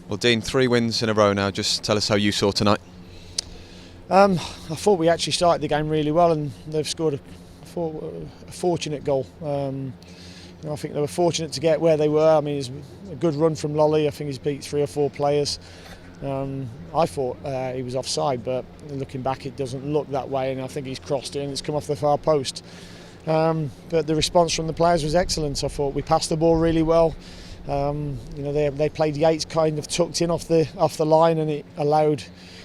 Well, Dean, 3 wins in a row now. Just tell us how you saw tonight. I thought we actually started the game really well, and they've scored a fortunate goal. I think they were fortunate to get where they were. I mean, it's a good run from Lolly. I think he's beat 3 or 4 players. I thought he was offside, but looking back, it doesn't look that way, and I think he's crossed it and it's come off the far post. But the response from the players was excellent. I thought we passed the ball really well. They played Yates kind of tucked in off the line, and it allowed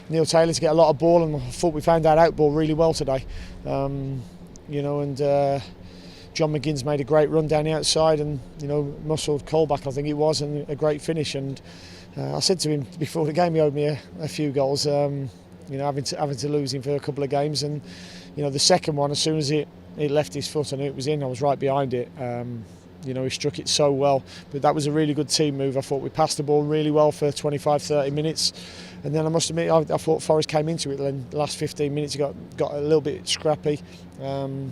Neil Taylor to get a lot of ball, and I thought we found that out ball really well today. John McGinn's made a great run down the outside, and muscled Colback, I think it was, and a great finish. And I said to him before the game he owed me a few goals, having to lose him for a couple of games. And the second one, as soon as it left his foot and it was in, I was right behind it. He struck it so well, but that was a really good team move. I thought we passed the ball really well for 25-30 minutes, and then I must admit I thought Forest came into it. Then the last 15 minutes he got a little bit scrappy.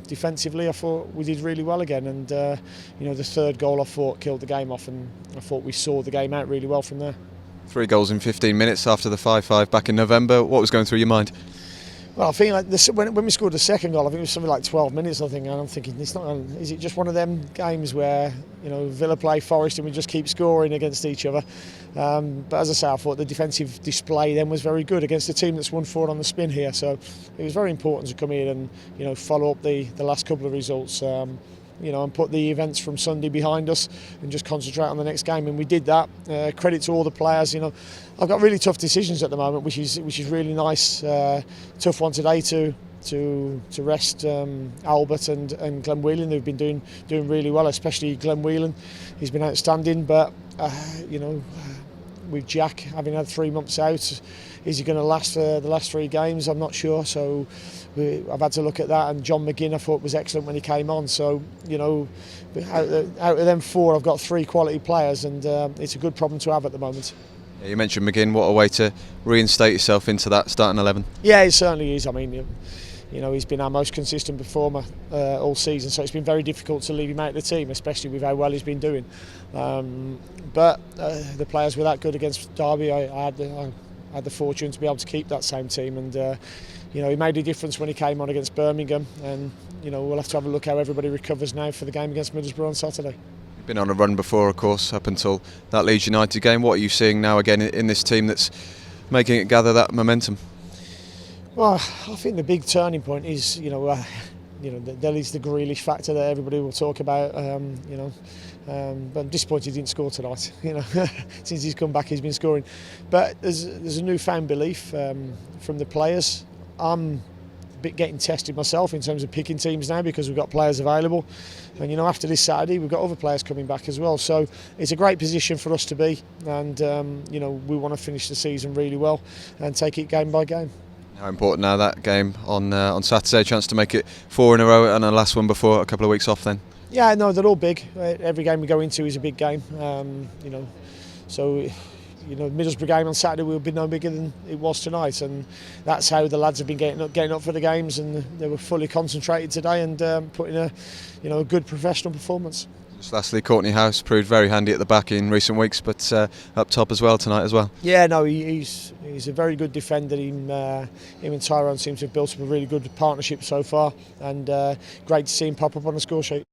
Defensively I thought we did really well again, and the third goal I thought killed the game off, and I thought we saw the game out really well from there. 3 goals in 15 minutes after the 5-5 back in November. What was going through your mind? Well, I think when we scored the second goal, I think it was something like 12 minutes. And I'm thinking, is it just one of them games where Villa play Forest and we just keep scoring against each other? But as I say, I thought the defensive display then was very good against a team that's won 4 on the spin here. So it was very important to come in and follow up the last couple of results. And put the events from Sunday behind us and just concentrate on the next game, and we did that. Credit to all the players. I've got really tough decisions at the moment, which is really nice. Tough one today to rest Albert and Glenn Whelan, who've been doing really well, especially Glenn Whelan. He's been outstanding, but with Jack having had 3 months out, is he going to last for the last 3 games? I'm not sure. So I've had to look at that. And John McGinn I thought was excellent when he came on. So out of them 4, I've got 3 quality players, and it's a good problem to have at the moment. Yeah, you mentioned McGinn. What a way to reinstate yourself into that starting 11. Yeah, it certainly is. I mean, he's been our most consistent performer all season, so it's been very difficult to leave him out of the team, especially with how well he's been doing. But the players were that good against Derby. I had the fortune to be able to keep that same team, and he made a difference when he came on against Birmingham. And we'll have to have a look how everybody recovers now for the game against Middlesbrough on Saturday. You've been on a run before, of course, up until that Leeds United game. What are you seeing now again in this team that's making it gather that momentum? Well, I think the big turning point is, there is the Grealish factor that everybody will talk about. But I'm disappointed he didn't score tonight. Since he's come back, he's been scoring. But there's a newfound belief from the players. I'm a bit getting tested myself in terms of picking teams now, because we've got players available. And after this Saturday, we've got other players coming back as well. So it's a great position for us to be, and we want to finish the season really well and take it game by game. How important now that game on Saturday? Chance to make it 4 in a row, and a last one before a couple of weeks off then? Yeah, no, they're all big. Every game we go into is a big game. Middlesbrough game on Saturday will be no bigger than it was tonight, and that's how the lads have been getting up for the games, and they were fully concentrated today and putting a good professional performance. Just lastly, Courtney House proved very handy at the back in recent weeks, but up top as well tonight as well. Yeah, no, he's a very good defender. Him and Tyrone seem to have built up a really good partnership so far, and great to see him pop up on the score sheet.